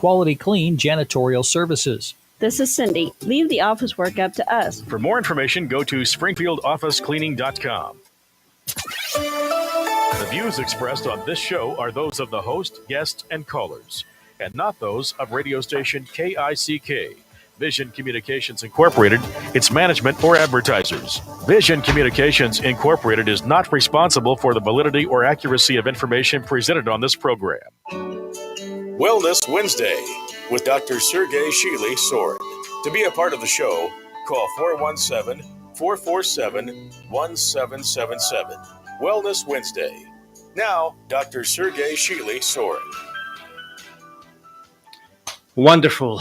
quality clean janitorial services. This is Cindy. Leave the office work up to us. For more information, go to springfieldofficecleaning.com. The views expressed on this show are those of the host, guests, and callers, and not those of radio station KICK, Vision Communications Incorporated, its management, or advertisers. Vision Communications Incorporated is not responsible for the validity or accuracy of information presented on this program. Wellness Wednesday with Dr. Sergey Shealy-Sorin. To be a part of the show, call 417-447-1777. Wellness Wednesday. Now, Dr. Sergey Shealy-Sorin. Wonderful.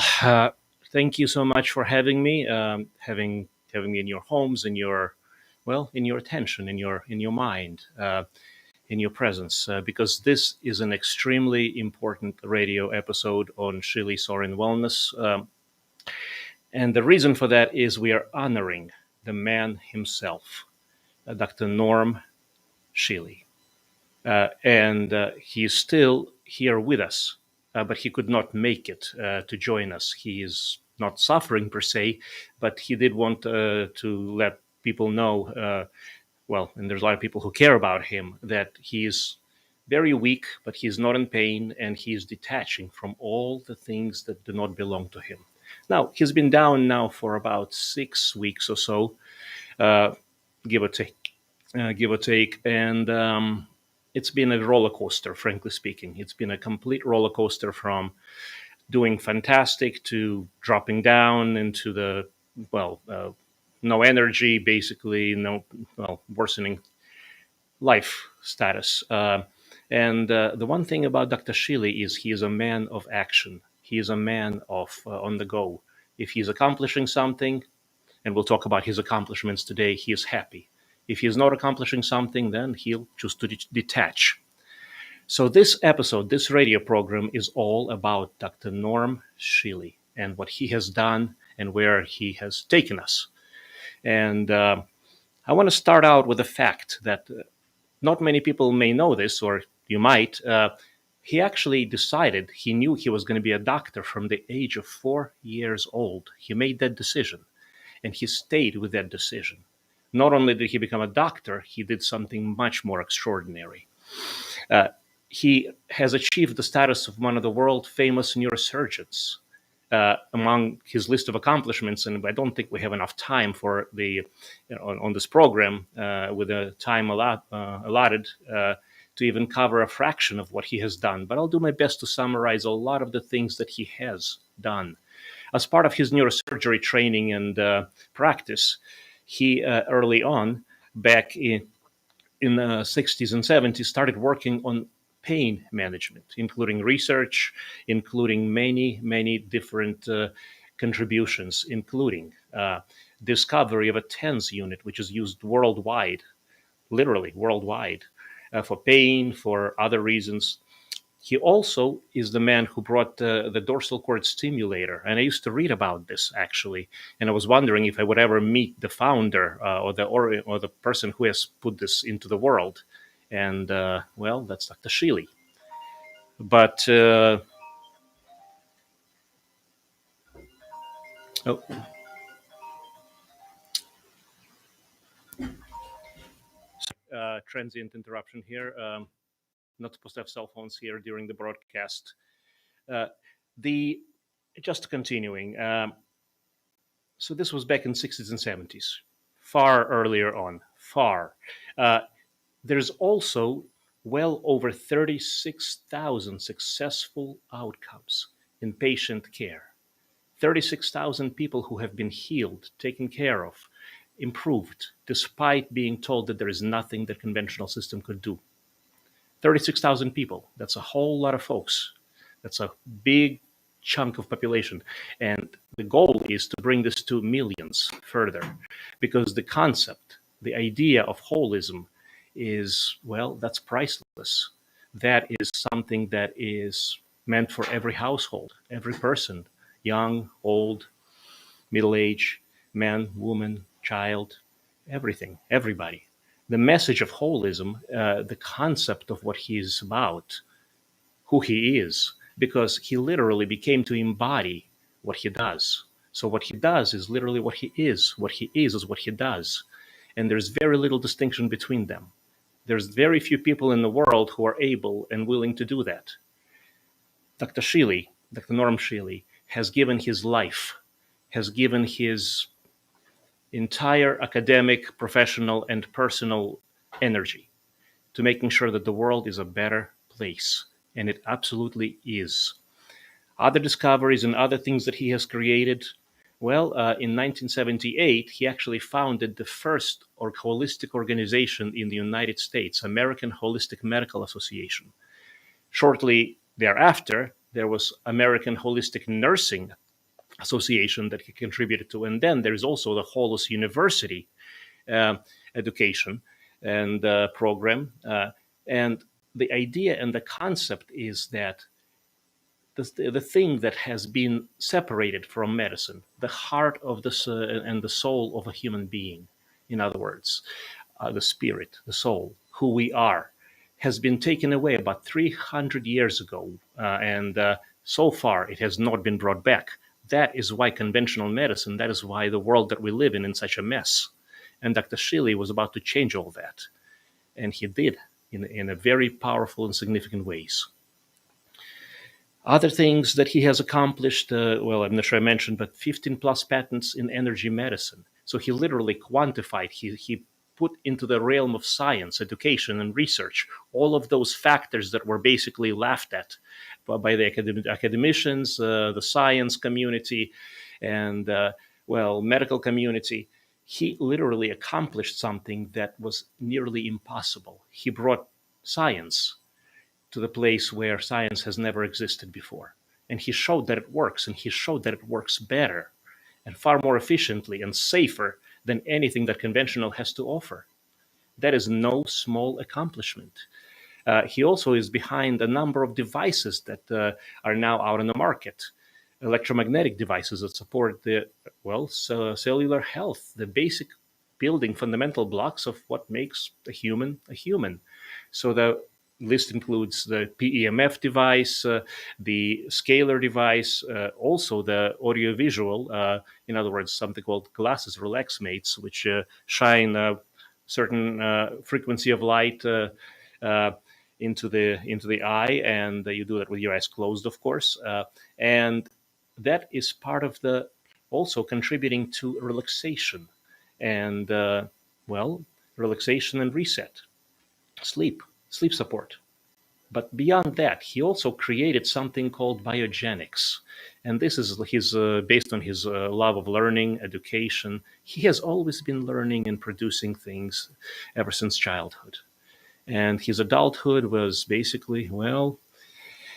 Thank you so much for having me, having me in your homes, in your attention, in your mind, in your presence, because this is an extremely important radio episode on Shealy-Sorin wellness. And the reason for that is we are honoring the man himself, Dr. Norm Shealy. And he's still here with us, but he could not make it to join us. He is not suffering per se, but he did want to let people know, and there's a lot of people who care about him, that he is very weak, but he's not in pain, and he's detaching from all the things that do not belong to him. Now, he's been down now for about 6 weeks or so, give or take, and it's been a roller coaster, frankly speaking. It's been a complete roller coaster from doing fantastic to dropping down into the, no energy, basically, worsening life status. And the one thing about Dr. Shealy is he is a man of action. He is a man of on the go. If he's accomplishing something, and we'll talk about his accomplishments today, he is happy. If he is not accomplishing something, then he'll choose to detach. So this episode, this radio program is all about Dr. Norm Shealy and what he has done and where he has taken us. And I want to start out with the fact that not many people may know this, or you might. He actually decided, he knew he was going to be a doctor from the age of 4 years old. He made that decision, and he stayed with that decision. Not only did he become a doctor, he did something much more extraordinary. He has achieved the status of one of the world famous neurosurgeons. Among his list of accomplishments, and I don't think we have enough time for on this program with the time allotted to even cover a fraction of what he has done. But I'll do my best to summarize a lot of the things that he has done. As part of his neurosurgery training and practice, he early on, back in the 60s and 70s, started working on pain management, including research, including many different contributions, including discovery of a TENS unit, which is used worldwide, literally worldwide, for pain, for other reasons. He also is the man who brought the dorsal cord stimulator. And I used to read about this, actually. And I was wondering if I would ever meet the founder or the person who has put this into the world. And, that's Dr. Shealy. But, transient interruption here. Not supposed to have cell phones here during the broadcast. Just continuing. So this was back in 60s and 70s, far earlier on, far. There's also well over 36,000 successful outcomes in patient care. 36,000 people who have been healed, taken care of, improved, despite being told that there is nothing that conventional system could do. 36,000 people. That's a whole lot of folks. That's a big chunk of population. And the goal is to bring this to millions further, because the concept, the idea of holism is, that's priceless. That is something that is meant for every household, every person, young, old, middle-aged, man, woman, child, everything, everybody. The message of holism, the concept of what he is about, who he is, because he literally became to embody what he does. So what he does is literally what he is. What he is what he does. And there's very little distinction between them. There's very few people in the world who are able and willing to do that. Dr. Shealy, Dr. Norm Shealy, has given his life, has given his entire academic, professional, and personal energy to making sure that the world is a better place. And it absolutely is. Other discoveries and other things that he has created. Well, in 1978, he actually founded the first holistic organization in the United States, American Holistic Medical Association. Shortly thereafter, there was American Holistic Nursing Association that he contributed to. And then there's also the Hollis University education and program. And the idea and the concept is that the thing that has been separated from medicine, the heart of and the soul of a human being, in other words, the spirit, the soul, who we are, has been taken away about 300 years ago. And so far, it has not been brought back. That is why conventional medicine, that is why the world that we live in such a mess. And Dr. Shealy was about to change all that. And he did in a very powerful and significant ways. Other things that he has accomplished, well, I'm not sure I mentioned, but 15 plus patents in energy medicine. So he literally quantified, he put into the realm of science, education, and research all of those factors that were basically laughed at by the academicians, the science community, and, well, medical community. He literally accomplished something that was nearly impossible. He brought science to the place where science has never existed before. And he showed that it works, and he showed that it works better and far more efficiently and safer than anything that conventional has to offer. That is no small accomplishment. He also is behind a number of devices that are now out on the market, electromagnetic devices that support the, well, cellular health, the basic building fundamental blocks of what makes a human a human. So the list includes the PEMF device, the scalar device, also the audiovisual, in other words, something called glasses relax mates, which shine a certain frequency of light into the eye, and you do that with your eyes closed, of course. And that is part of the also contributing to relaxation and, well, relaxation and reset, sleep support. But beyond that, he also created something called biogenics. And this is based on his love of learning, education. He has always been learning and producing things ever since childhood. And his adulthood was basically, well,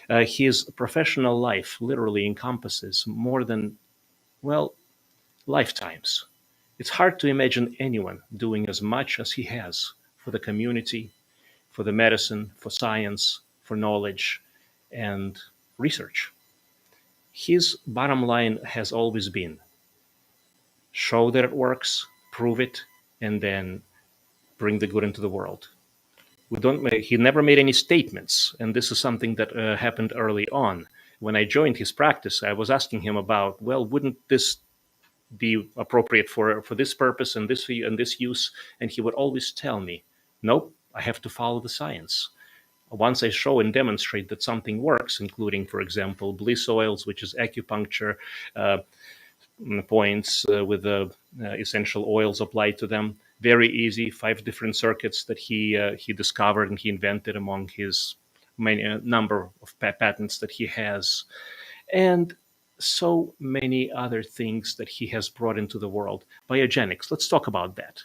his professional life literally encompasses more than, well, lifetimes. It's hard to imagine anyone doing as much as he has for the community, for the medicine, for science, for knowledge, and research. His bottom line has always been show that it works, prove it, and then bring the good into the world. He never made any statements, and this is something that happened early on. When I joined his practice, I was asking him about, well, wouldn't this be appropriate for this purpose and this use? And he would always tell me, nope, I have to follow the science. Once I show and demonstrate that something works, including, for example, bliss oils, which is acupuncture points with the essential oils applied to them, very easy, 5 different circuits that he discovered and he invented among his number of patents that he has, and so many other things that he has brought into the world. Biogenics, let's talk about that.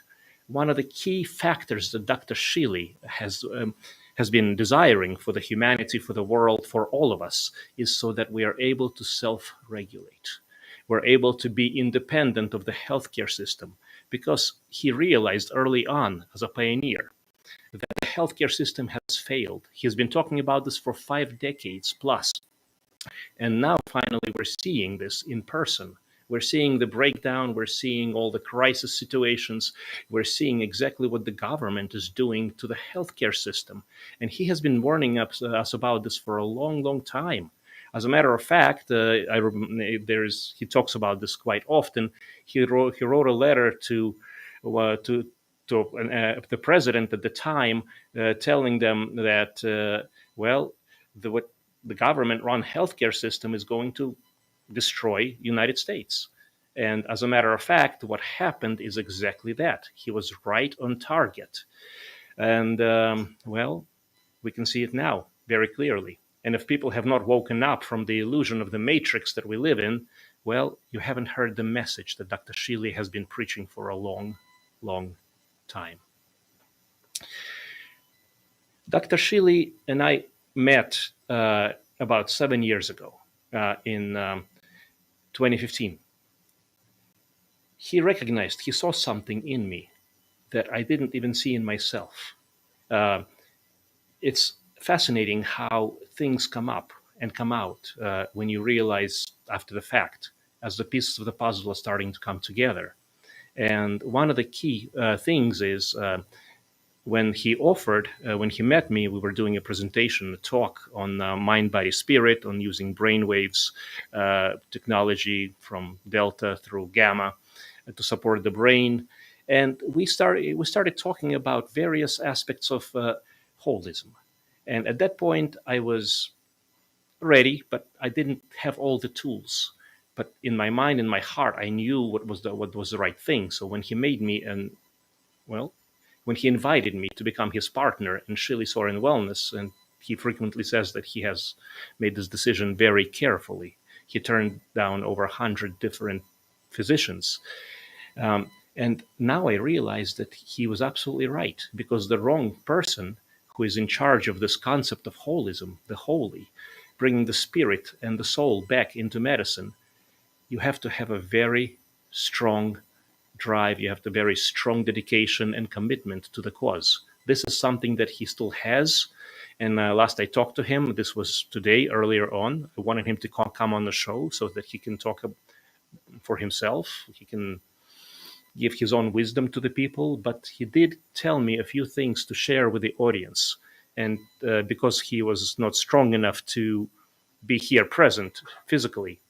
One of the key factors that Dr. Shealy has been desiring for the humanity, for the world, for all of us, is so that we are able to self-regulate. We're able to be independent of the healthcare system, because he realized early on as a pioneer that the healthcare system has failed. He's been talking about this for 5 decades plus. And now finally we're seeing this in person. We're seeing the breakdown. We're seeing all the crisis situations. We're seeing exactly what the government is doing to the healthcare system. And he has been warning us about this for a long, long time. As a matter of fact, he talks about this quite often. He wrote a letter to the president at the time, telling them that the government-run healthcare system is going to destroy United States. And as a matter of fact, what happened is exactly that. He was right on target. And, we can see it now very clearly. And if people have not woken up from the illusion of the matrix that we live in, well, you haven't heard the message that Dr. Shealy has been preaching for a long, long time. Dr. Shealy and I met about 7 years ago in 2015. He saw something in me that I didn't even see in myself. It's fascinating how things come up and come out when you realize after the fact, as the pieces of the puzzle are starting to come together. And one of the key things is when he met me, we were doing a presentation, a talk on mind, body, spirit, on using brainwaves technology from delta through gamma to support the brain. And we started talking about various aspects of holism. And at that point, I was ready, but I didn't have all the tools. But in my mind, in my heart, I knew what was the right thing. So when he made me when he invited me to become his partner in Shealy-Sorin Wellness, and he frequently says that he has made this decision very carefully. He turned down over 100 different physicians. And now I realize that he was absolutely right, because the wrong person who is in charge of this concept of holism, the holy, bringing the spirit and the soul back into medicine, you have to have a very strong drive. You have a very strong dedication and commitment to the cause. This is something that he still has. And last I talked to him, this was today, earlier on, I wanted him to come on the show so that he can talk for himself. He can give his own wisdom to the people, but he did tell me a few things to share with the audience. And because he was not strong enough to be here present physically,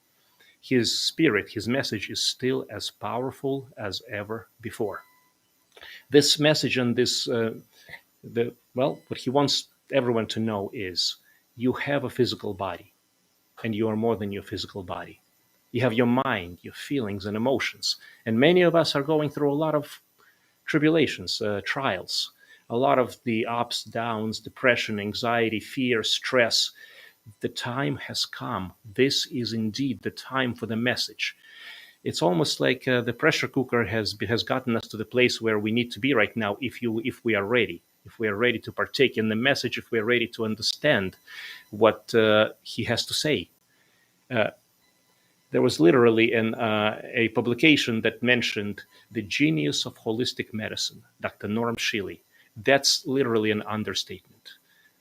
his spirit, his message is still as powerful as ever before. This message and what he wants everyone to know is you have a physical body, and you are more than your physical body. You have your mind, your feelings and emotions. And many of us are going through a lot of tribulations, trials, a lot of the ups, downs, depression, anxiety, fear, stress. The time has come. This is indeed the time for the message. It's almost like the pressure cooker has gotten us to the place where we need to be right now if we are ready. If we are ready to partake in the message, if we are ready to understand what he has to say. There was literally a publication that mentioned the genius of holistic medicine, Dr. Norm Shealy. That's literally an understatement.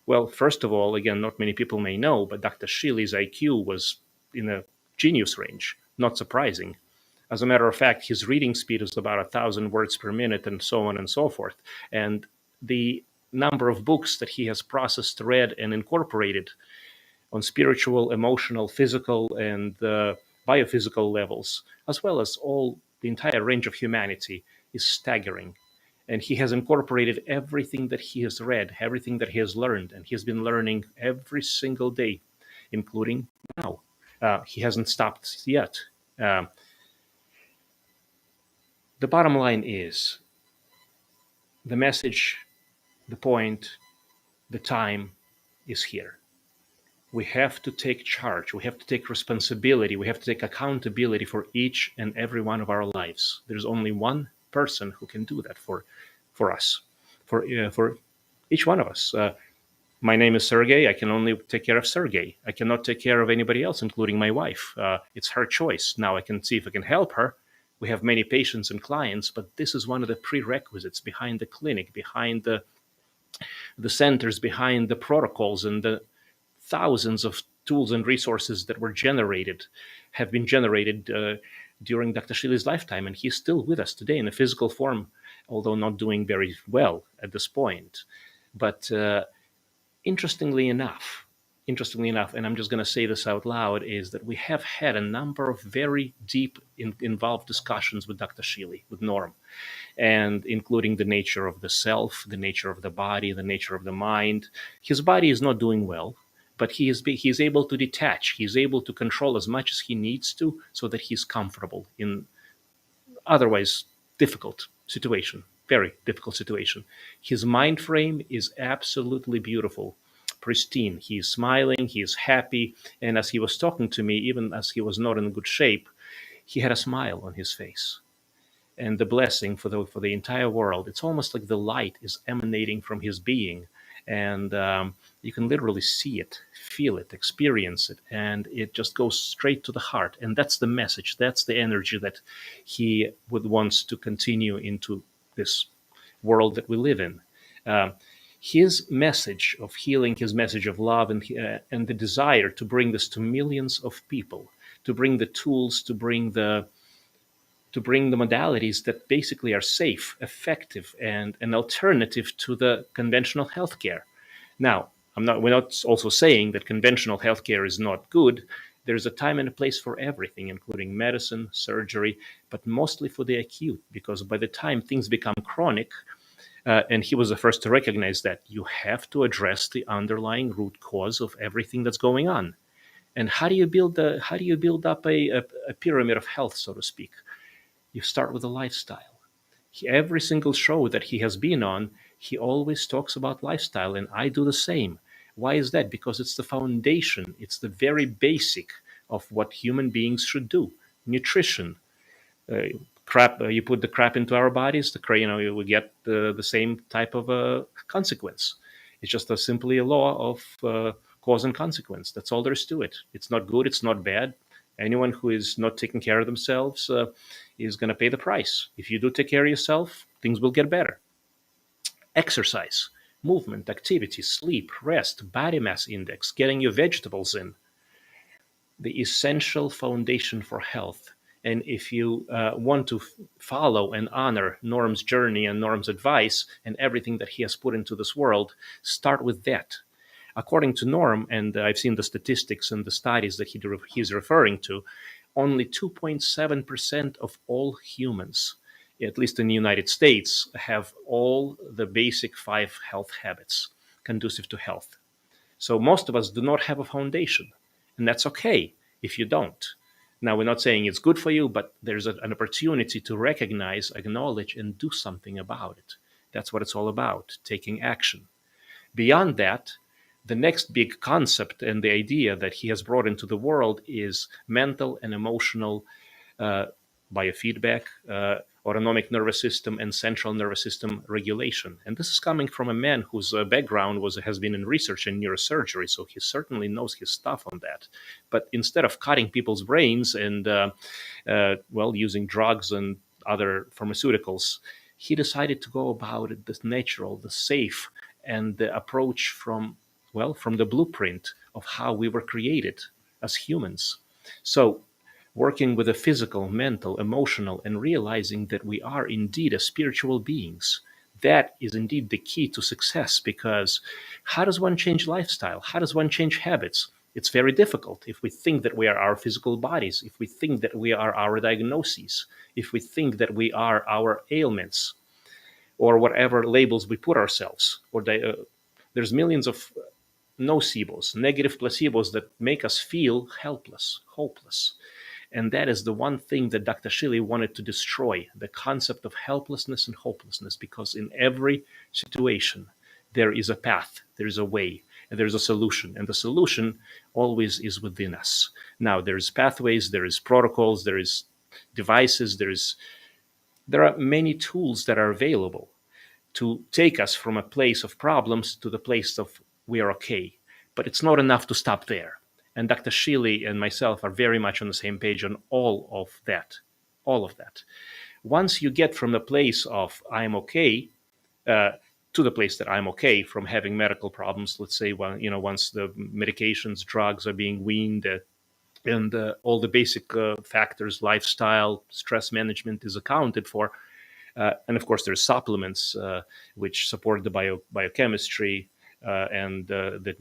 Well, first of all, again, not many people may know, but Dr. Shealy's IQ was in a genius range. Not surprising. As a matter of fact, his reading speed is about 1,000 words per minute and so on and so forth. And the number of books that he has processed, read, and incorporated on spiritual, emotional, physical, and biophysical levels, as well as the entire range of humanity, is staggering. And he has incorporated everything that he has read, everything that he has learned, and he has been learning every single day, including now. He hasn't stopped yet. The bottom line is the message, the point, the time is here. We have to take charge. We have to take responsibility. We have to take accountability for each and every one of our lives. There's only one person who can do that for us, for each one of us. My name is Sergey. I can only take care of Sergey. I cannot take care of anybody else, including my wife. It's her choice. Now I can see if I can help her. We have many patients and clients, but this is one of the prerequisites behind the clinic, behind the centers, behind the protocols, and the thousands of tools and resources that have been generated during Dr. Shealy's lifetime. And he's still with us today in a physical form, although not doing very well at this point. But interestingly enough, interestingly enough, and I'm just going to say this out loud, is that we have had a number of very deep, involved discussions with Dr. Shealy, with Norm, and including the nature of the self, the nature of the body, the nature of the mind. His body is not doing well, but he's able to detach. He's able to control as much as he needs to so that he's comfortable in otherwise difficult situation, very difficult situation. His mind frame is absolutely beautiful, pristine. He's smiling, he's happy. And as he was talking to me, even as he was not in good shape, he had a smile on his face. And the blessing for the entire world, it's almost like the light is emanating from his being. And you can literally see it, feel it, experience it, and it just goes straight to the heart. And that's the message, that's the energy that he would wants to continue into this world that we live in. His message of healing, his message of love, and the desire to bring this to millions of people, to bring the tools, to bring the modalities that basically are safe, effective, and an alternative to the conventional healthcare. Now, we're not also saying that conventional healthcare is not good. There's a time and a place for everything, including medicine, surgery, but mostly for the acute, because by the time things become chronic, and he was the first to recognize that you have to address the underlying root cause of everything that's going on. And how do you build up a pyramid of health, so to speak? You start with a lifestyle. Every single show that he has been on, he always talks about lifestyle, and I do the same. Why is that? Because it's the foundation, it's the very basic of what human beings should do. Nutrition, you put the crap into our bodies, we get the same type of consequence. It's just simply a law of cause and consequence. That's all there is to it. It's not good, it's not bad. Anyone who is not taking care of themselves is going to pay the price. If you do take care of yourself, things will get better. Exercise, movement, activity, sleep, rest, body mass index, getting your vegetables in, the essential foundation for health. And if you want to follow and honor Norm's journey and Norm's advice and everything that he has put into this world, start with that. According to Norm, and I've seen the statistics and the studies that he's referring to, only 2.7% of all humans, at least in the United States, have all the basic 5 health habits conducive to health. So most of us do not have a foundation, and that's okay if you don't. Now, we're not saying it's good for you, but there's an opportunity to recognize, acknowledge, and do something about it. That's what it's all about, taking action. Beyond that, the next big concept and the idea that he has brought into the world is mental and emotional biofeedback, autonomic nervous system, and central nervous system regulation. And this is coming from a man whose background has been in research and neurosurgery, so he certainly knows his stuff on that. But instead of cutting people's brains and using drugs and other pharmaceuticals, he decided to go about it the natural, the safe, and the approach from the blueprint of how we were created as humans. So working with the physical, mental, emotional, and realizing that we are indeed a spiritual beings, that is indeed the key to success. Because how does one change lifestyle? How does one change habits? It's very difficult if we think that we are our physical bodies, if we think that we are our diagnoses, if we think that we are our ailments, or whatever labels we put ourselves. Or there's millions of nocebos, negative placebos that make us feel helpless, hopeless. And that is the one thing that Dr. Shealy wanted to destroy, the concept of helplessness and hopelessness, because in every situation, there is a path, there is a way, and there's a solution. And the solution always is within us. Now, there's pathways, there is protocols, there is devices, there are many tools that are available to take us from a place of problems to the place of we are okay. But it's not enough to stop there. And Dr. Shealy and myself are very much on the same page on all of that. Once you get from the place of I'm okay to the place that I'm okay from having medical problems, let's say, once the medications, drugs are being weaned, and all the basic factors, lifestyle, stress management is accounted for. And of course, there's supplements which support the biochemistry and that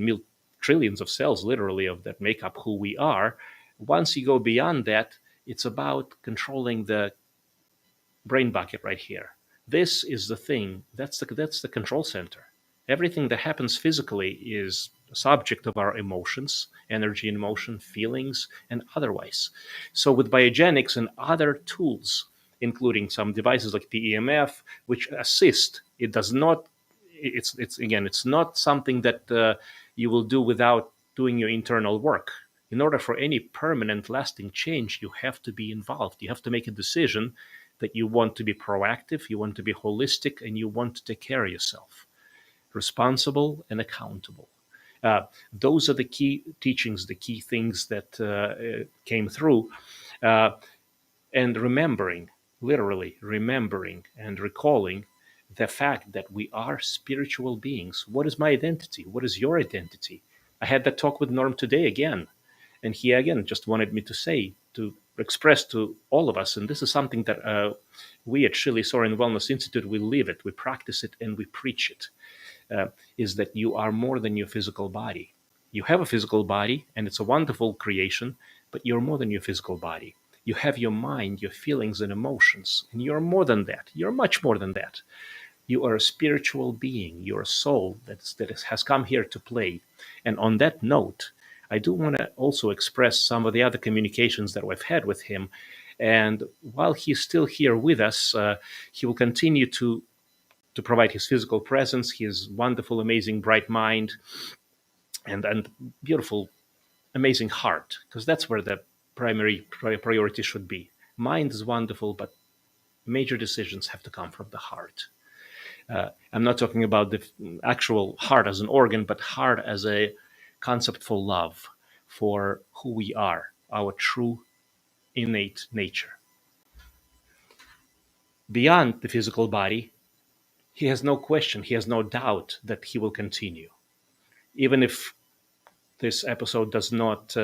trillions of cells, literally, of that make up who we are. Once you go beyond that, it's about controlling the brain bucket right here. This is the thing. That's the control center. Everything that happens physically is a subject of our emotions, energy and motion, feelings, and otherwise. So with biogenics and other tools, including some devices like the EMF, which assist, it does not. It's not something that you will do without doing your internal work. In order for any permanent, lasting change, you have to be involved. You have to make a decision that you want to be proactive, you want to be holistic, and you want to take care of yourself, responsible and accountable. Those are the key teachings, the key things that came through. And remembering, literally remembering and recalling the fact that we are spiritual beings. What is my identity? What is your identity? I had that talk with Norm today again. And he again just wanted me to say, to express to all of us, and this is something that we at Shealy-Sorin Wellness Institute, we live it, we practice it, and we preach it, is that you are more than your physical body. You have a physical body, and it's a wonderful creation, but you're more than your physical body. You have your mind, your feelings and emotions, and you're more than that. You're much more than that. You are a spiritual being. You're a soul that has come here to play. And on that note, I do want to also express some of the other communications that we've had with him. And while he's still here with us, he will continue to provide his physical presence, his wonderful, amazing, bright mind, and beautiful, amazing heart, because that's where the primary priority should be. Mind is wonderful, but major decisions have to come from the heart. I'm not talking about the actual heart as an organ, but heart as a concept for love, for who we are, our true innate nature. Beyond the physical body, he has no question, he has no doubt that he will continue. Even if this episode does not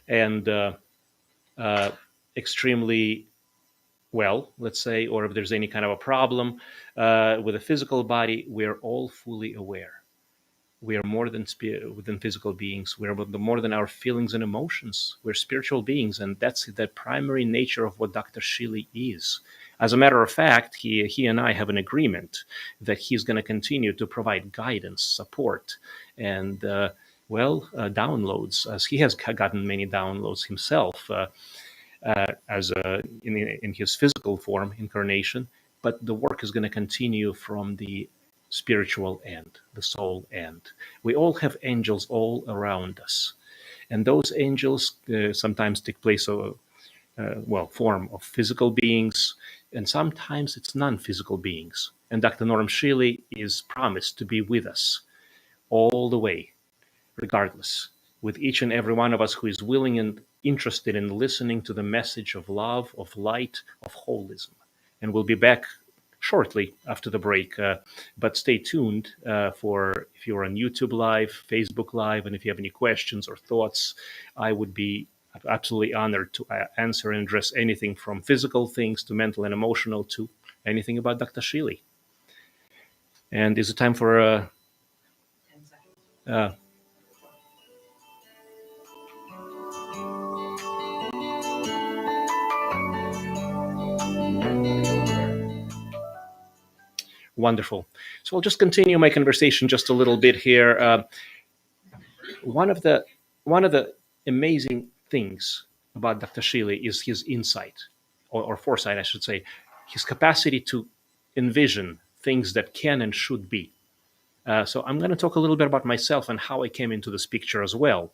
end extremely well, let's say, or if there's any kind of a problem with the physical body, we're all fully aware. We are more than physical beings. We're more than our feelings and emotions. We're spiritual beings, and that's the primary nature of what Dr. Shealy is. As a matter of fact, he and I have an agreement that he's going to continue to provide guidance, support, and downloads, as he has gotten many downloads himself in his physical form, incarnation. But the work is going to continue from the spiritual end, the soul end. We all have angels all around us, and those angels sometimes take place form of physical beings, and sometimes it's non-physical beings. And Dr. Norm Shealy is promised to be with us all the way, regardless, with each and every one of us who is willing and interested in listening to the message of love, of light, of holism. And we'll be back shortly after the break, but stay tuned for if you're on YouTube Live, Facebook Live, and if you have any questions or thoughts, I would be absolutely honored to answer and address anything from physical things to mental and emotional to anything about Dr. Shealy. And is it time for 10 seconds? Wonderful. So I'll just continue my conversation just a little bit here. One of the amazing things about Dr. Shealy is his insight, or foresight, I should say, his capacity to envision things that can and should be. So I'm going to talk a little bit about myself and how I came into this picture as well.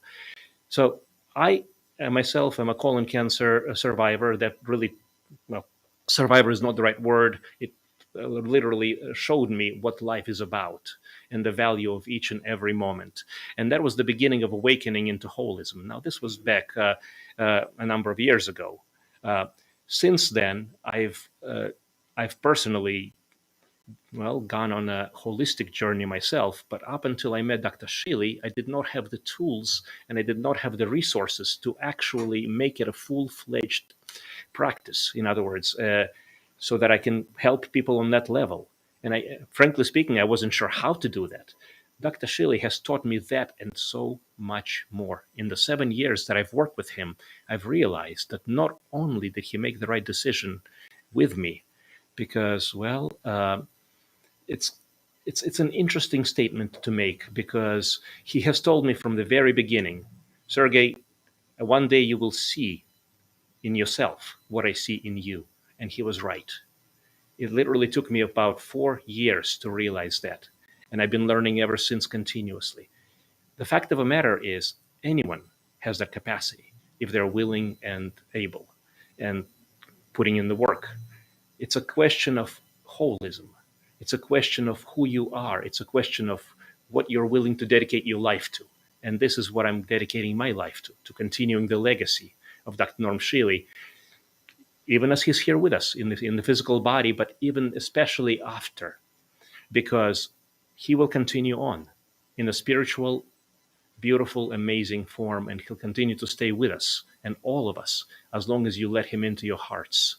So I myself am a colon cancer survivor. That really, survivor is not the right word. It literally showed me what life is about and the value of each and every moment. And that was the beginning of awakening into holism. Now, this was back a number of years ago. Since then, I've personally, gone on a holistic journey myself. But up until I met Dr. Shealy, I did not have the tools and I did not have the resources to actually make it a full-fledged practice. In other words, so that I can help people on that level. And frankly speaking, I wasn't sure how to do that. Dr. Shealy has taught me that and so much more. In the 7 years that I've worked with him, I've realized that not only did he make the right decision with me, because, well, it's it's an interesting statement to make, because he has told me from the very beginning, Sergey, one day you will see in yourself what I see in you. And he was right. It literally took me about 4 years to realize that. And I've been learning ever since continuously. The fact of the matter is, anyone has that capacity if they're willing and able and putting in the work. It's a question of holism. It's a question of who you are. It's a question of what you're willing to dedicate your life to. And this is what I'm dedicating my life to continuing the legacy of Dr. Norm Shealy, even as he's here with us in the physical body, but even especially after, because he will continue on in a spiritual, beautiful, amazing form, and he'll continue to stay with us and all of us as long as you let him into your hearts.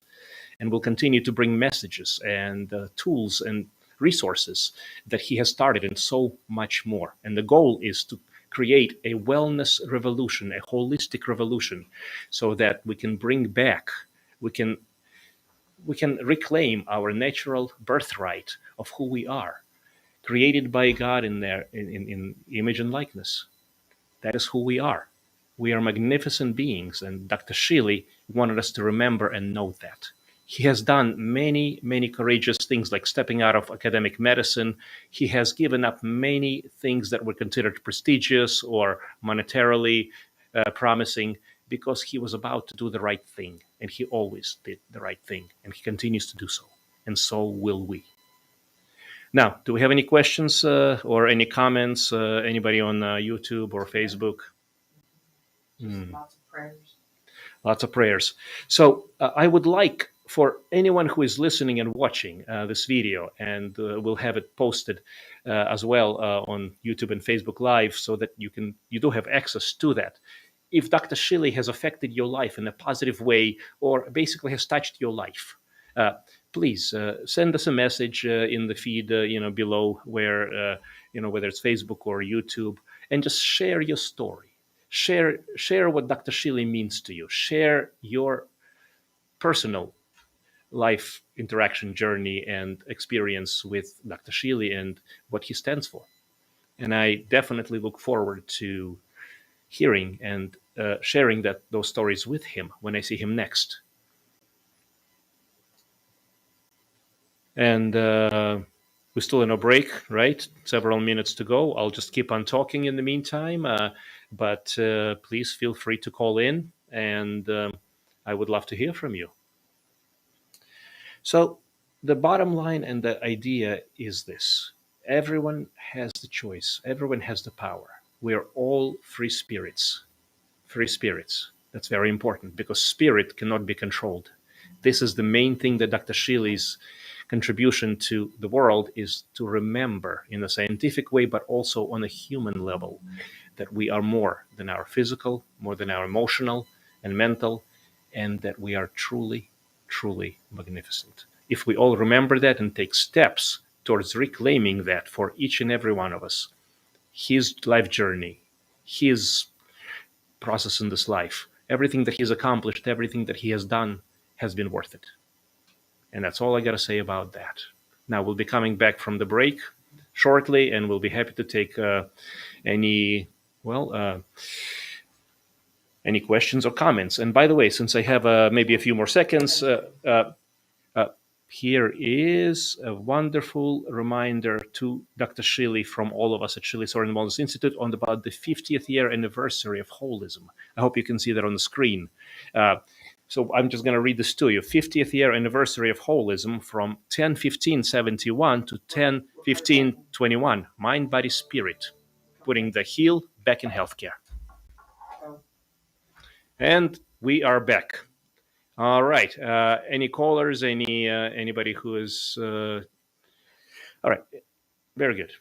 And will continue to bring messages and tools and resources that he has started, and so much more. And the goal is to create a wellness revolution, a holistic revolution, so that we can bring back, we can reclaim our natural birthright of who we are, created by God in image and likeness. That is who we are. We are magnificent beings, and Dr. Shealy wanted us to remember and know that. He has done many, many courageous things, like stepping out of academic medicine. He has given up many things that were considered prestigious or monetarily promising, because he was about to do the right thing. And he always did the right thing, and he continues to do so. And so will we. Now, do we have any questions or any comments? Anybody on YouTube or Facebook? Lots of prayers. Lots of prayers. So I would like for anyone who is listening and watching this video, and we'll have it posted as well on YouTube and Facebook Live, so that you do have access to that. If Dr. Shealy has affected your life in a positive way, or basically has touched your life, please send us a message in the feed, below, where whether it's Facebook or YouTube, and just share your story. Share what Dr. Shealy means to you. Share your personal life interaction journey and experience with Dr. Shealy and what he stands for. And I definitely look forward to hearing and sharing those stories with him when I see him next. And we're still in a break, right? Several minutes to go. I'll just keep on talking in the meantime, but please feel free to call in, and I would love to hear from you. So the bottom line and the idea is this: everyone has the choice. Everyone has the power. We are all free spirits. Free spirits. That's very important, because spirit cannot be controlled. This is the main thing that Dr. Shealy's contribution to the world is to remember, in a scientific way, but also on a human level, that we are more than our physical, more than our emotional and mental, and that we are truly, truly magnificent. If we all remember that and take steps towards reclaiming that for each and every one of us, his life journey, his process in this life, everything that he's accomplished, everything that he has done has been worth it. And that's all I got to say about that. Now, we'll be coming back from the break shortly, and we'll be happy to take any questions or comments. And by the way, since I have maybe a few more seconds, here is a wonderful reminder to Dr. Shealy from all of us at Shealy-Sorin Wellness Institute on about the 50th year anniversary of holism. I hope you can see that on the screen. So I'm just going to read this to you. 50th year anniversary of holism from 10/15/71 to 10/15/21. Mind, body, spirit. Putting the heal back in healthcare. And we are back. All right. Any callers? Anybody who is... all right. Very good.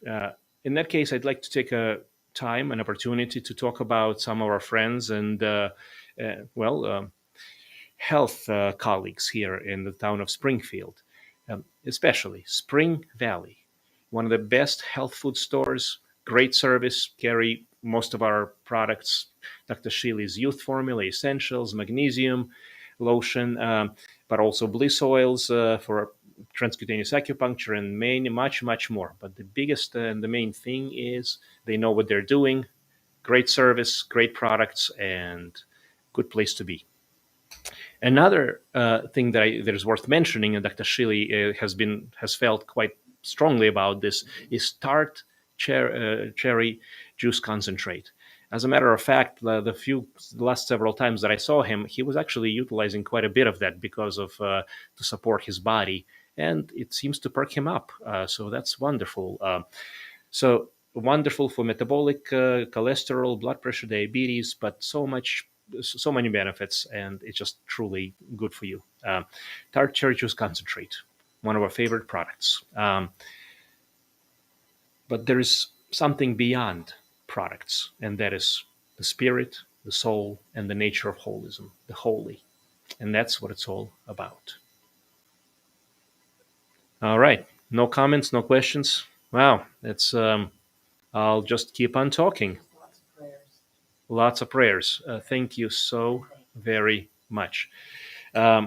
In that case, I'd like to take an opportunity to talk about some of our friends and, health colleagues here in the town of Springfield, especially Spring Valley, one of the best health food stores, great service, carry most of our products, Dr. Shealy's Youth Formula, Essentials, Magnesium, Lotion, but also bliss oils for transcutaneous acupuncture and much more. But the biggest and the main thing is they know what they're doing, great service, great products, and good place to be. Another thing that is worth mentioning, and Dr. Shealy has felt quite strongly about this, is tart cherry juice concentrate. As a matter of fact, the last several times that I saw him, he was actually utilizing quite a bit of that because of to support his body, and it seems to perk him up. So that's wonderful. So wonderful for metabolic, cholesterol, blood pressure, diabetes, but so many benefits, and it's just truly good for you. Tart cherry juice concentrate, one of our favorite products. But there is something beyond products, and that is the spirit, the soul, and the nature of holism, the holy. And that's what it's all about. All right. No comments, no questions. Wow. That's I'll just keep on talking. Lots of prayers. Lots of prayers. Thank you so very much. Dr.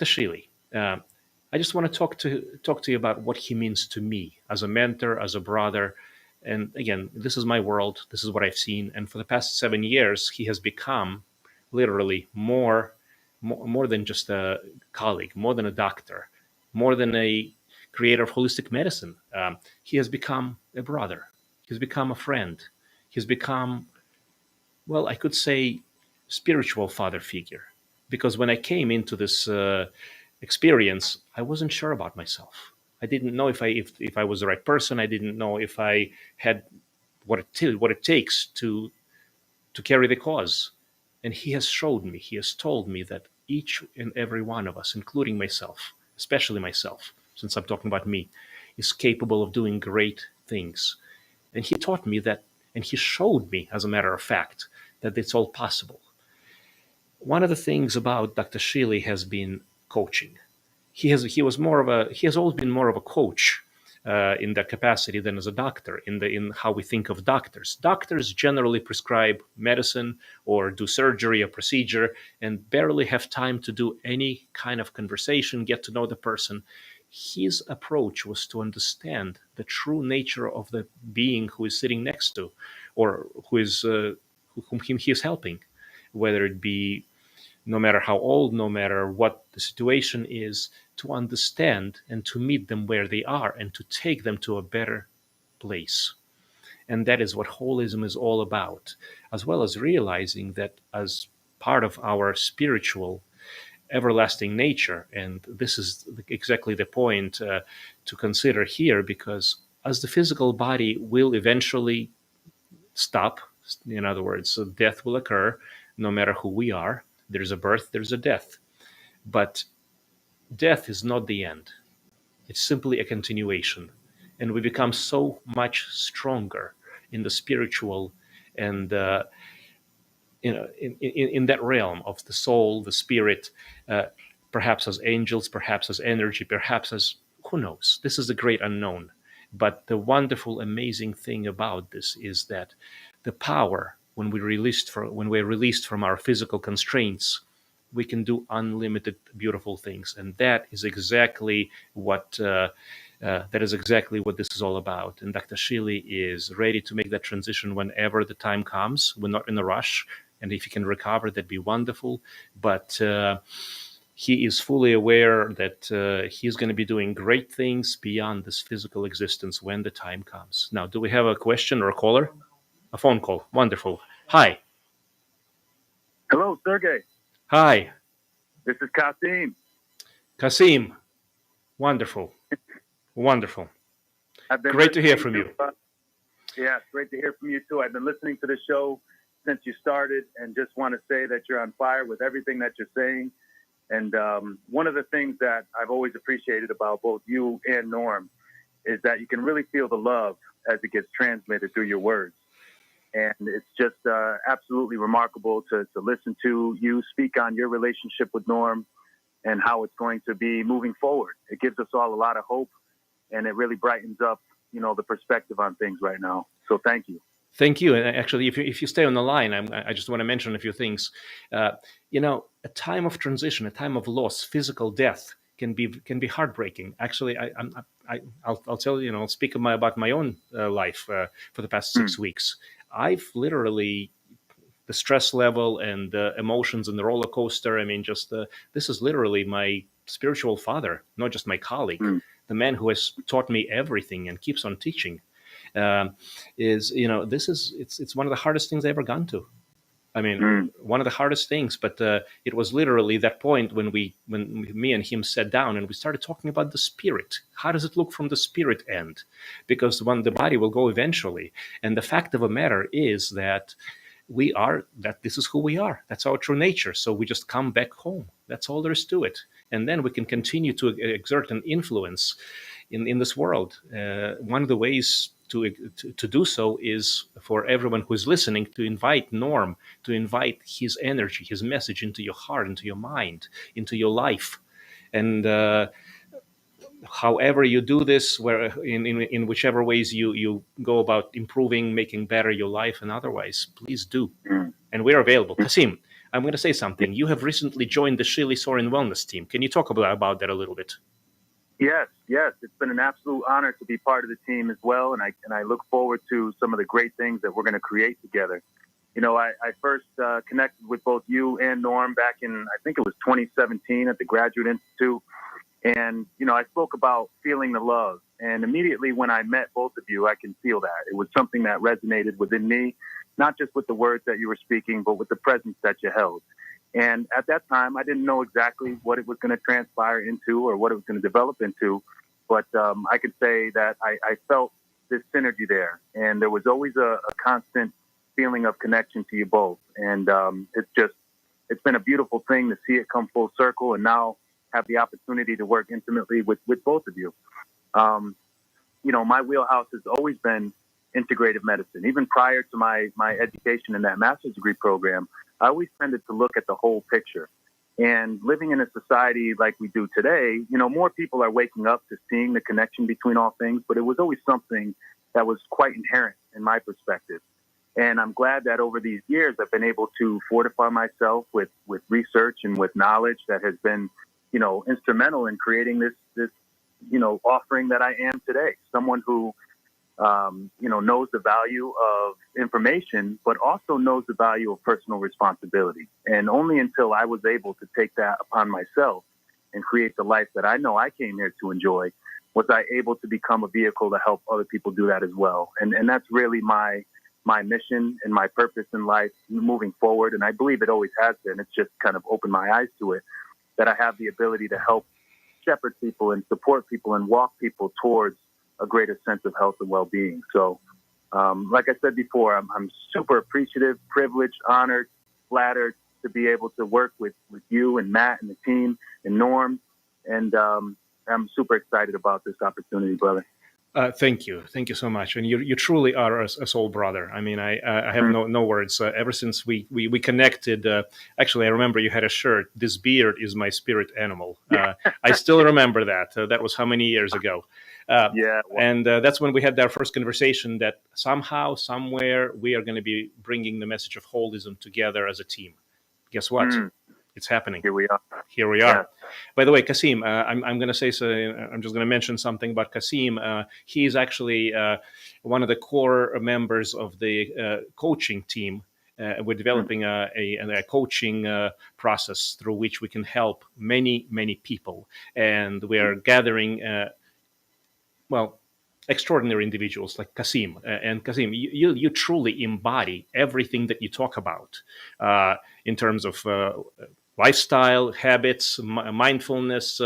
Shealy, I just want to talk to you about what he means to me as a mentor, as a brother. And again, this is my world. This is what I've seen. And for the past 7 years, he has become literally more than just a colleague, more than a doctor, more than a creator of holistic medicine. He has become a brother. He's become a friend. He's become, well, I could say, spiritual father figure. Because when I came into this experience, I wasn't sure about myself. I didn't know if I was the right person. I didn't know if I had what it takes to carry the cause. And he has showed me, he has told me that each and every one of us, including myself, especially myself, since I'm talking about me, is capable of doing great things. And he taught me that, and he showed me, as a matter of fact, that it's all possible. One of the things about Dr. Shealy has been coaching. He has always been more of a coach in that capacity than as a doctor in how we think of doctors. Doctors generally prescribe medicine or do surgery or procedure and barely have time to do any kind of conversation, get to know the person. His approach was to understand the true nature of the being who is sitting next to, or whom he is helping, whether it be no matter how old, no matter what the situation is, to understand and to meet them where they are and to take them to a better place. And that is what holism is all about, as well as realizing that as part of our spiritual everlasting nature, and this is exactly the point to consider here, because as the physical body will eventually stop, in other words, so death will occur no matter who we are. There's a birth, there's a death. But death is not the end. It's simply a continuation. And we become so much stronger in the spiritual and in that realm of the soul, the spirit, perhaps as angels, perhaps as energy, perhaps as, who knows? This is the great unknown. But the wonderful, amazing thing about this is that the power, when we're released from our physical constraints, we can do unlimited, beautiful things, and that is exactly what this is all about. And Dr. Shealy is ready to make that transition whenever the time comes. We're not in a rush, and if he can recover, that'd be wonderful. But he is fully aware that he's going to be doing great things beyond this physical existence when the time comes. Now, do we have a question or a caller? A phone call. Wonderful. Hi. Hello, Sergey. Hi. This is Kasim. Kasim. Wonderful. Wonderful. Great to hear from you. Yeah, it's great to hear from you too. I've been listening to the show since you started and just want to say that you're on fire with everything that you're saying. And one of the things that I've always appreciated about both you and Norm is that you can really feel the love as it gets transmitted through your words. And it's just absolutely remarkable to listen to you speak on your relationship with Norm and how it's going to be moving forward. It gives us all a lot of hope, and it really brightens up the perspective on things right now. So thank you. Thank you. And actually, if you stay on the line, I just want to mention a few things. A time of transition, a time of loss, physical death can be heartbreaking. Actually, I'll tell you, I'll speak about my own life for the past 6 weeks. I've literally, the stress level and the emotions and the roller coaster. I mean, this is literally my spiritual father, not just my colleague, the man who has taught me everything and keeps on teaching. It's one of the hardest things I ever gone to. I mean, one of the hardest things, but it was literally that point when me and him sat down and we started talking about the spirit. How does it look from the spirit end? Because the body will go eventually. And the fact of the matter is that this is who we are. That's our true nature. So we just come back home. That's all there is to it. And then we can continue to exert an influence in this world. One of the ways to do so is for everyone who is listening to invite Norm, to invite his energy, his message into your heart, into your mind, into your life. And however you do this, where in whichever ways you go about improving, making better your life and otherwise, please do. And we're available. Kasim, I'm going to say something. You have recently joined the Shealy-Sorin Wellness team. Can you talk about that a little bit? Yes. It's been an absolute honor to be part of the team as well. And I look forward to some of the great things that we're going to create together. I first connected with both you and Norm back in, I think it was 2017 at the Graduate Institute. And, I spoke about feeling the love. And immediately when I met both of you, I can feel that. It was something that resonated within me, not just with the words that you were speaking, but with the presence that you held. And at that time, I didn't know exactly what it was going to transpire into or what it was going to develop into. But I could say that I felt this synergy there. And there was always a constant feeling of connection to you both. And it's been a beautiful thing to see it come full circle and now have the opportunity to work intimately with both of you. My wheelhouse has always been integrative medicine. Even prior to my education in that master's degree program, I always tended to look at the whole picture. And living in a society like we do today, more people are waking up to seeing the connection between all things, but it was always something that was quite inherent in my perspective. And I'm glad that over these years, I've been able to fortify myself with research and with knowledge that has been, instrumental in creating this offering that I am today. Someone who, knows the value of information, but also knows the value of personal responsibility. And only until I was able to take that upon myself and create the life that I know I came here to enjoy, was I able to become a vehicle to help other people do that as well. And that's really my mission and my purpose in life moving forward. And I believe it always has been. It's just kind of opened my eyes to it, that I have the ability to help shepherd people and support people and walk people towards a greater sense of health and well-being. So, like I said before, I'm super appreciative, privileged, honored, flattered to be able to work with you and Matt and the team and Norm. And I'm super excited about this opportunity, brother. Thank you so much, and you truly are a soul brother. I mean, I have no words. Ever since we connected, actually, I remember you had a shirt. This beard is my spirit animal. I still remember that. That was how many years ago? Yeah, and that's when we had our first conversation. That somehow, somewhere, we are going to be bringing the message of holism together as a team. Guess what? It's happening. Here we are. Yeah. By the way, Kasim, I'm going to say so. I'm just going to mention something about Kasim. He is actually one of the core members of the coaching team. We're developing a coaching process through which we can help many people, and we are gathering extraordinary individuals like Kasim. And Kasim, you truly embody everything that you talk about in terms of lifestyle, habits, mindfulness,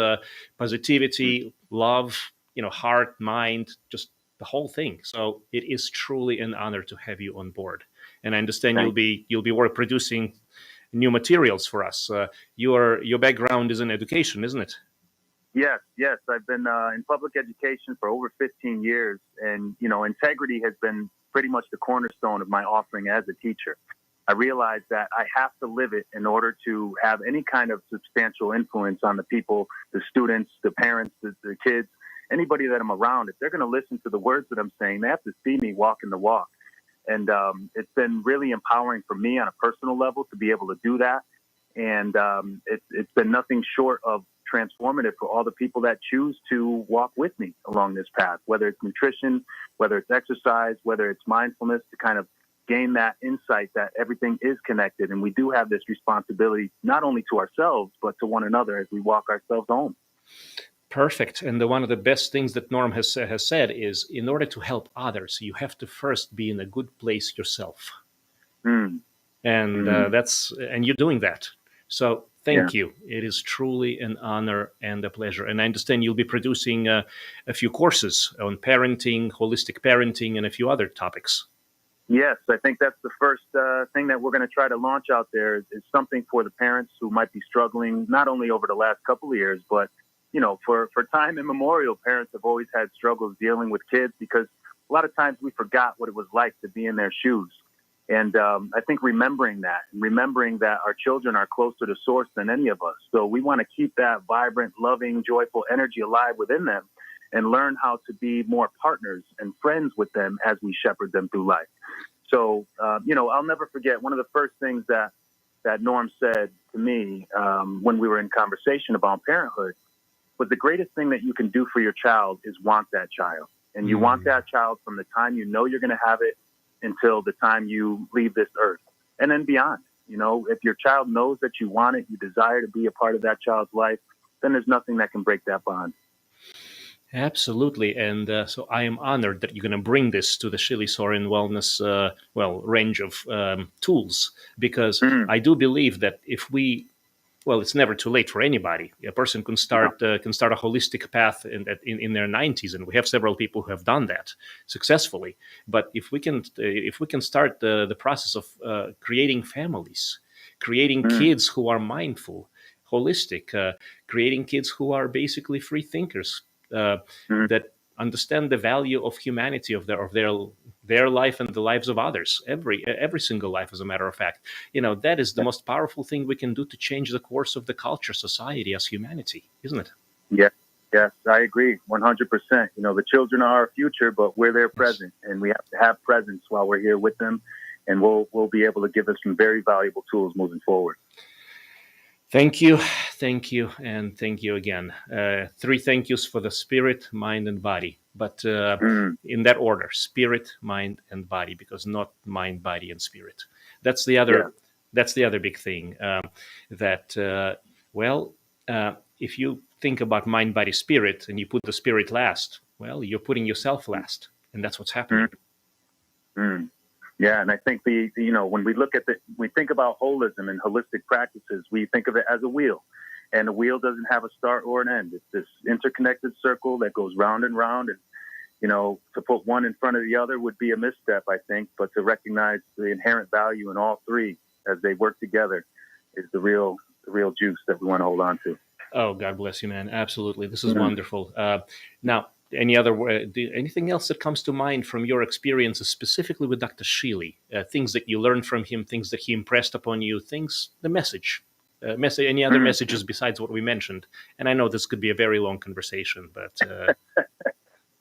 positivity, love, heart, mind, just the whole thing. So it is truly an honor to have you on board. And I understand you'll be producing new materials for us. Your background is in education, isn't it? Yes. I've been in public education for over 15 years. And, integrity has been pretty much the cornerstone of my offering as a teacher. I realized that I have to live it in order to have any kind of substantial influence on the people, the students, the parents, the kids. anybody that I'm around, if they're going to listen to the words that I'm saying, they have to see me walking the walk. And it's been really empowering for me on a personal level to be able to do that. And it's been nothing short of transformative for all the people that choose to walk with me along this path, whether it's nutrition, whether it's exercise, whether it's mindfulness, to kind of gain that insight that everything is connected. And we do have this responsibility, not only to ourselves, but to one another as we walk ourselves home. Perfect. And one of the best things that Norm has said is, in order to help others, you have to first be in a good place yourself. And and you're doing that. So thank you. It is truly an honor and a pleasure. And I understand you'll be producing a few courses on parenting, holistic parenting, and a few other topics. Yes, I think that's the first thing that we're going to try to launch out there is something for the parents who might be struggling, not only over the last couple of years, but, for time immemorial, parents have always had struggles dealing with kids because a lot of times we forgot what it was like to be in their shoes. And I think remembering that our children are closer to source than any of us. So we want to keep that vibrant, loving, joyful energy alive within them and learn how to be more partners and friends with them as we shepherd them through life. So, I'll never forget one of the first things that Norm said to me when we were in conversation about parenthood was the greatest thing that you can do for your child is want that child. And you want that child from the time you know you're going to have it until the time you leave this earth and then beyond. If your child knows that you want it, you desire to be a part of that child's life, then there's nothing that can break that bond. Absolutely. And so I am honored that you're going to bring this to the Shealy-Sorin Wellness, range of tools, because I do believe that if it's never too late for anybody. A person can start a holistic path in their 90s, and we have several people who have done that successfully. But if we can start the process of creating families, creating kids who are mindful, holistic, creating kids who are basically free thinkers, that understand the value of humanity, of their life and the lives of others, every single life, as a matter of fact. That is the most powerful thing we can do to change the course of the culture, society, as humanity, isn't it? Yes, I agree 100%. The children are our future, but we're their present, and we have to have presence while we're here with them, and we'll be able to give us some very valuable tools moving forward. Thank you, and thank you again. 3 thank yous for the spirit, mind, and body. But in that order: spirit, mind, and body, because not mind, body, and spirit. That's the other. That's the other big thing. If you think about mind, body, spirit, and you put the spirit last, you're putting yourself last, and that's what's happening. Yeah, and I think when we think about holism and holistic practices, we think of it as a wheel, and a wheel doesn't have a start or an end. It's this interconnected circle that goes round and round, and to put one in front of the other would be a misstep, I think. But to recognize the inherent value in all three as they work together is the real juice that we want to hold on to. Oh, God bless you, man! Absolutely, this is wonderful. Now, anything else that comes to mind from your experiences, specifically with Dr. Shealy? Things that you learned from him, things that he impressed upon you, the message. Any other messages besides what we mentioned? And I know this could be a very long conversation, but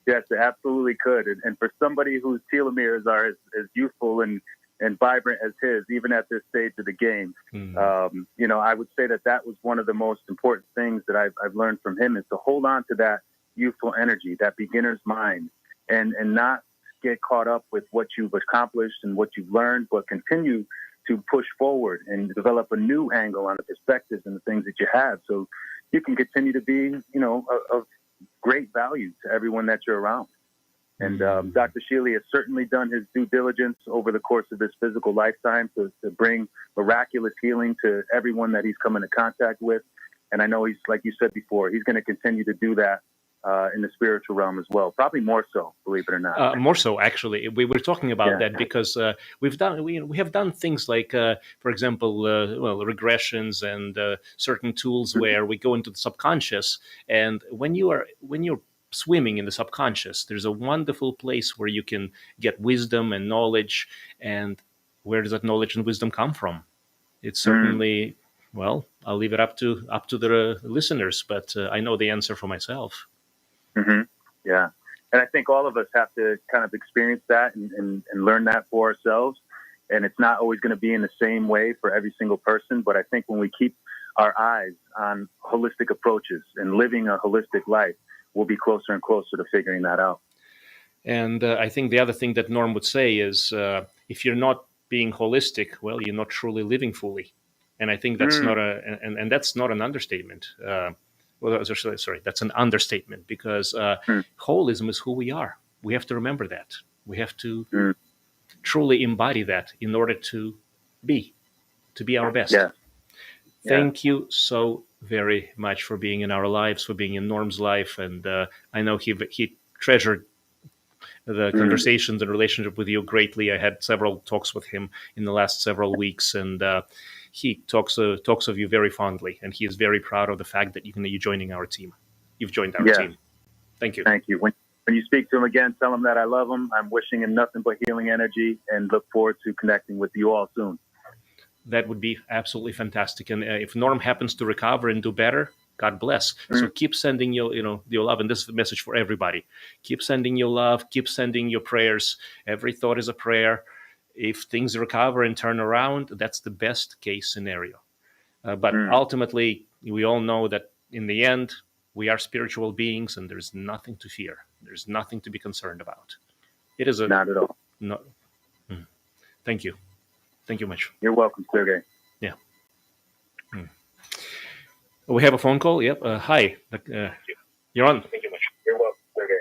yes, it absolutely could. And for somebody whose telomeres are as youthful and vibrant as his, even at this stage of the game, I would say that was one of the most important things that I've learned from him, is to hold on to that youthful energy, that beginner's mind, and not get caught up with what you've accomplished and what you've learned, but continue to push forward and develop a new angle on the perspectives and the things that you have, so you can continue to be, of great value to everyone that you're around. And Dr. Shealy has certainly done his due diligence over the course of his physical lifetime to bring miraculous healing to everyone that he's come into contact with. And I know he's, like you said before, he's going to continue to do that in the spiritual realm as well. Probably more so, believe it or not. More so, actually. We were talking about that because we have done things like, for example, regressions and certain tools where we go into the subconscious. And when you're swimming in the subconscious, there's a wonderful place where you can get wisdom and knowledge. And where does that knowledge and wisdom come from? It's certainly, I'll leave it up to the listeners, but I know the answer for myself. Yeah. And I think all of us have to kind of experience that and learn that for ourselves. And it's not always going to be in the same way for every single person. But I think when we keep our eyes on holistic approaches and living a holistic life, we'll be closer and closer to figuring that out. And I think the other thing that Norm would say is if you're not being holistic, well, you're not truly living fully. And I think that's not and that's not an understatement. Well, sorry, that's an understatement because holism is who we are. We have to remember that. We have to truly embody that in order to be our best. Yeah. Thank you so very much for being in our lives, for being in Norm's life. And I know he treasured the conversations and relationship with you greatly. I had several talks with him in the last several weeks, and he talks of you very fondly, and he is very proud of the fact that you're joining our team. You've joined our team. Thank you. Thank you. When you speak to him again, tell him that I love him. I'm wishing him nothing but healing energy, and look forward to connecting with you all soon. That would be absolutely fantastic. And if Norm happens to recover and do better, God bless. So keep sending your love, and this is a message for everybody. Keep sending your love. Keep sending your prayers. Every thought is a prayer. If things recover and turn around, that's the best case scenario. But ultimately, we all know that in the end, we are spiritual beings, and there's nothing to fear. There's nothing to be concerned about. It is not at all. No. Thank you. Thank you much. You're welcome, Sergey. Yeah. We have a phone call. Yep. Hi. You're on. Thank you much. You're welcome, Sergey.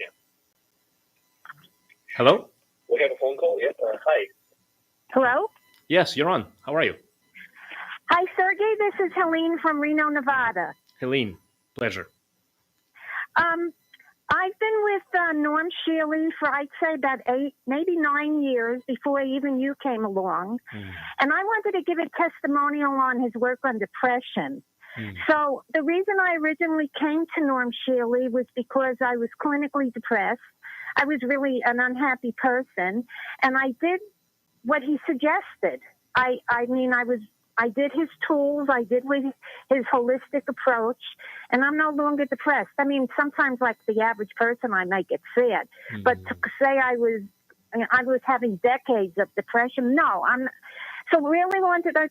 Yeah. Hello? We have a phone call. Yep. Hi. Hello? Yes, you're on. How are you? Hi, Sergey. This is Helene from Reno, Nevada. Helene, pleasure. I've been with Norm Shealy for, I'd say, about 8, maybe 9 years before even you came along. And I wanted to give a testimonial on his work on depression. So the reason I originally came to Norm Shealy was because I was clinically depressed. I was really an unhappy person, and I did what he suggested. I did his tools, I did with his holistic approach, and I'm no longer depressed. I mean, sometimes like the average person, I might get sad, but to say I was having decades of depression, no, So really wanted to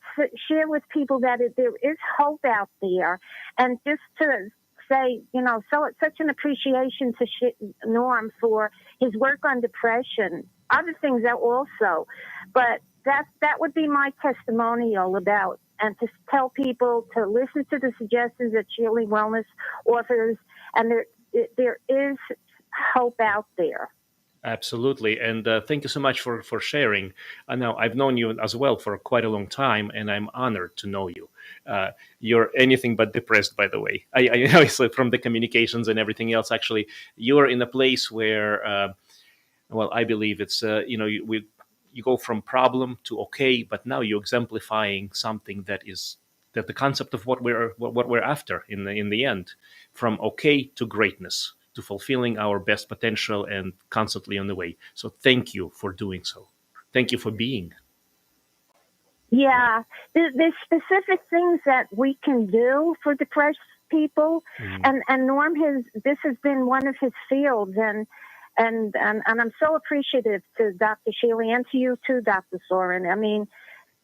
share with people that there is hope out there, and just to say, so it's such an appreciation to Norm for his work on depression, other things also, but that would be my testimonial about, and to tell people to listen to the suggestions that Shealy Wellness offers, and there is hope out there. Absolutely. And thank you so much for sharing. Now, I've known you as well for quite a long time, and I'm honored to know you. You're anything but depressed, by the way. I know it's from the communications and everything else. Actually, you're in a place where, I believe it's, you go from problem to okay, but now you're exemplifying something that the concept of what we're after in the end, from okay to greatness, to fulfilling our best potential and constantly on the way. So thank you for doing so. Thank you for being. Yeah, there's specific things that we can do for depressed people, and Norm this has been one of his fields, and I'm so appreciative to Dr. Shealy and to you too, Dr. Sorin. I mean,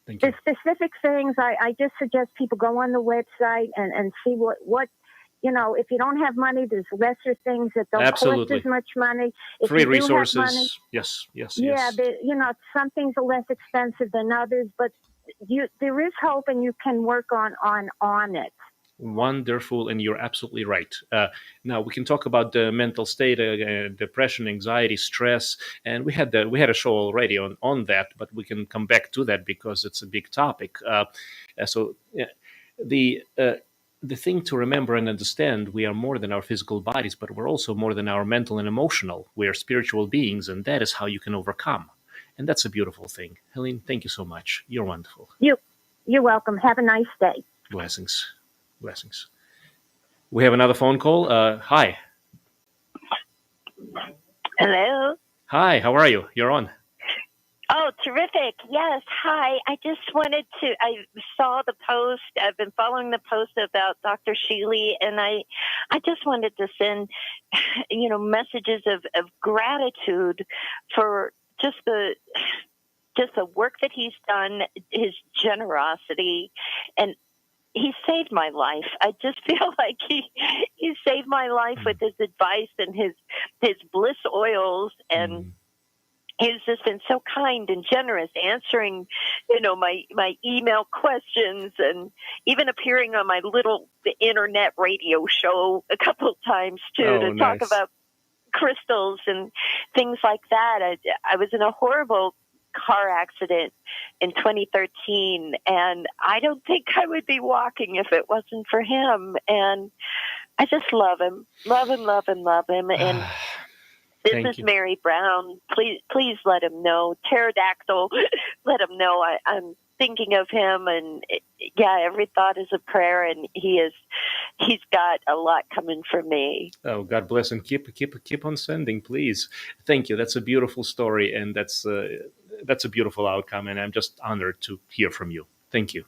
the specific things, I just suggest people go on the website and see what if you don't have money, there's lesser things that don't cost as much money. If free you do resources. Have money, Yes. Yeah, some things are less expensive than others, but there is hope, and you can work on it. Wonderful, and you're absolutely right. Now we can talk about the mental state, depression, anxiety, stress, and we had a show already on that, but we can come back to that because it's a big topic. The thing to remember and understand: we are more than our physical bodies, but we're also more than our mental and emotional. We are spiritual beings, and that is how you can overcome. And that's a beautiful thing. Helene, thank you so much. You're wonderful. You're welcome. Have a nice day. Blessings. We have another phone call. Hi. Hello. Hi, how are you? You're on. Oh, terrific. Yes. Hi. I saw the post. I've been following the post about Dr. Shealy, and I just wanted to send, messages of gratitude for just the work that he's done, his generosity, and he saved my life. I just feel like he saved my life with his advice and his bliss oils, and he's just been so kind and generous, answering, my email questions, and even appearing on my little internet radio show a couple of times too, to talk Nice. about crystals and things like that. I was in a horrible car accident in 2013, and I don't think I would be walking if it wasn't for him. And I just love him. And this Thank is you. Mary Brown. Please let him know. Pterodactyl, let him know I'm thinking of him. And every thought is a prayer, and he's got a lot coming for me. Oh, God bless, and keep on sending, please. Thank you. That's a beautiful story, and that's a beautiful outcome, and I'm just honored to hear from you. Thank you.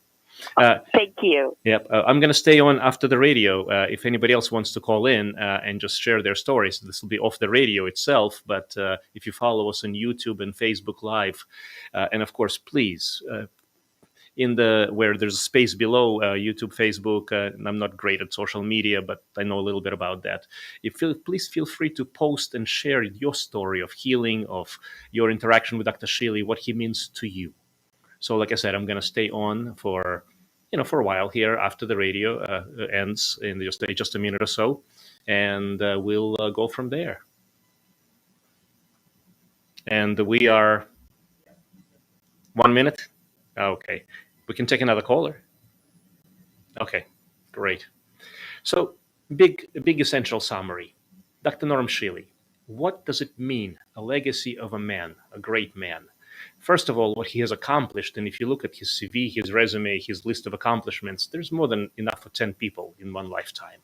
Thank you. Yep. I'm going to stay on after the radio. If anybody else wants to call in and just share their stories, this will be off the radio itself. But if you follow us on YouTube and Facebook Live, and of course, please, where there's a space below YouTube, Facebook, and I'm not great at social media, but I know a little bit about that. Please feel free to post and share your story of healing, of your interaction with Dr. Shealy, what he means to you. So, like I said, I'm going to stay on for a while here after the radio ends in just a minute or so, and we'll go from there. And we are 1 minute. Okay, we can take another caller. Okay, great. So, big essential summary. Dr. Norm Shealy, what does it mean, a legacy of a man, a great man? First of all, what he has accomplished, and if you look at his CV, his resume, his list of accomplishments, there's more than enough for 10 people in one lifetime,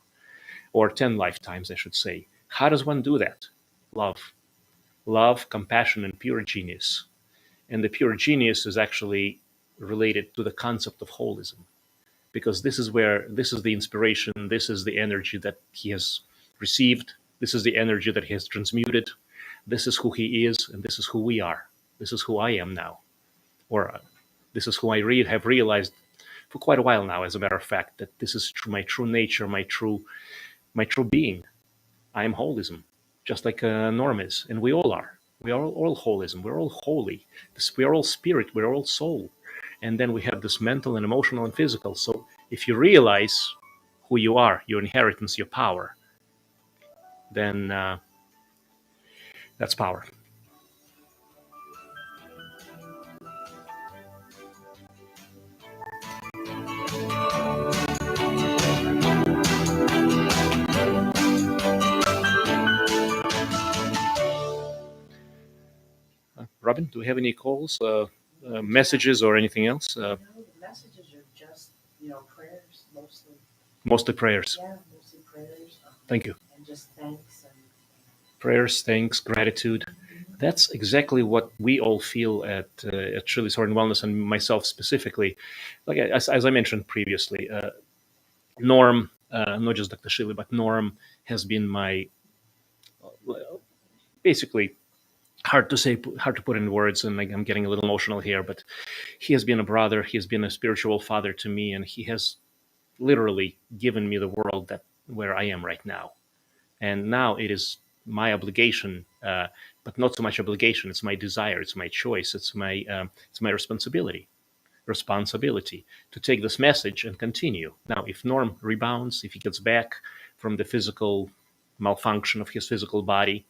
or 10 lifetimes, I should say. How does one do that? Love, compassion, and pure genius. And the pure genius is actually related to the concept of holism, because this is the inspiration, this is the energy that he has received, this is the energy that he has transmuted, this is who he is, and this is who we are. This is who I am now, or this is who I have realized for quite a while now, as a matter of fact, that this is my true nature, my true being. I am holism, just like Norm is, and we all are. We are all holism. We're all holy. We are all spirit. We're all soul. And then we have this mental and emotional and physical. So if you realize who you are, your inheritance, your power, then that's power. Robin, do we have any calls, messages, or anything else? No, the messages are just, prayers mostly. Mostly prayers. Yeah, mostly prayers. Thank you. And just thanks. Prayers, thanks, gratitude. That's exactly what we all feel at Shealy-Sorin Wellness, and myself specifically. Like as I mentioned previously, Norm, not just Dr. Shealy, but Norm has been my basically hard to put in words, and I'm getting a little emotional here, but he has been a brother, he has been a spiritual father to me, and he has literally given me the world where I am right now. And now it is my obligation, but not so much obligation, it's my desire, it's my choice, it's my responsibility to take this message and continue. Now, if Norm rebounds, if he gets back from the physical malfunction of his physical body,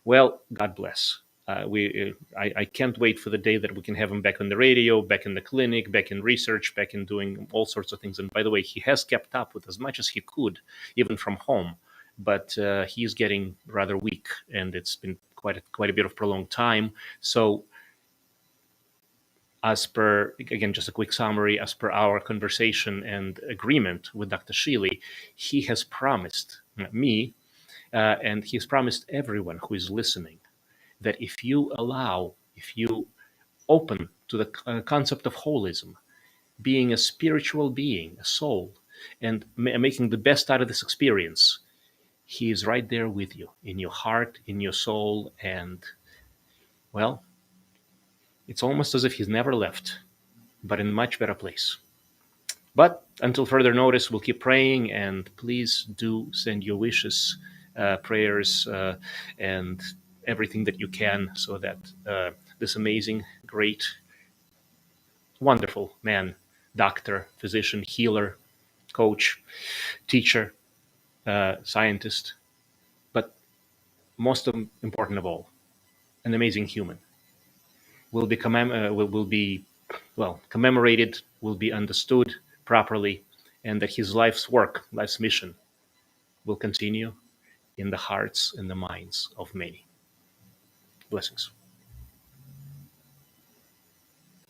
well, God bless. I can't wait for the day that we can have him back on the radio, back in the clinic, back in research, back in doing all sorts of things. And by the way, he has kept up with as much as he could, even from home. But he is getting rather weak, and it's been quite a bit of prolonged time. So, as per, again, just a quick summary, as per our conversation and agreement with Dr. Shealy, he has promised me, and he's promised everyone who is listening, that if you open to the concept of holism, being a spiritual being, a soul, and making the best out of this experience, he is right there with you, in your heart, in your soul, and, well, it's almost as if he's never left, but in a much better place. But until further notice, we'll keep praying, and please do send your wishes, prayers, and everything that you can, so that this amazing, great, wonderful man, doctor, physician, healer, coach, teacher, scientist, but most important of all, an amazing human, will be commemorated, will be understood properly, and that his life's work, life's mission, will continue in the hearts and the minds of many. Blessings.